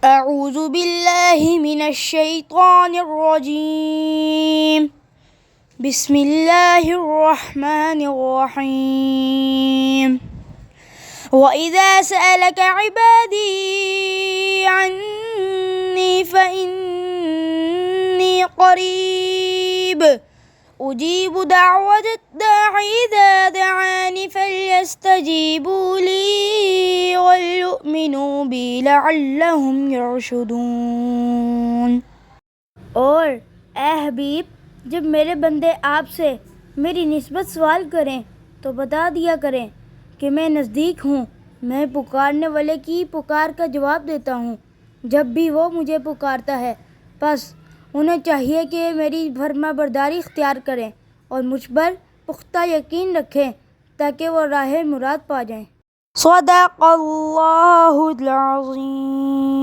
أعوذ بالله من الشيطان الرجيم بسم الله الرحمن الرحيم وإذا سألك عبادي عني فإني قريب أجيب دعوة الداع إذا دعاني فليستجيبوا لي وليؤمنوا بي لعلهم يرशुदून। और ए हबीब, जब मेरे बंदे आपसे मेरी निस्बत सवाल करें तो बता दिया करें कि मैं नज़दीक हूँ। मैं पुकारने वाले की पुकार का जवाब देता हूँ जब भी वो मुझे पुकारता है। बस उन्हें चाहिए कि मेरी फरमाबरदारी इख्तियार करें और मुझ पर पुख्ता यकीन रखें ताकि वो राह मुराद पा जाएं। सदक़ल्लाहुल अज़ीम।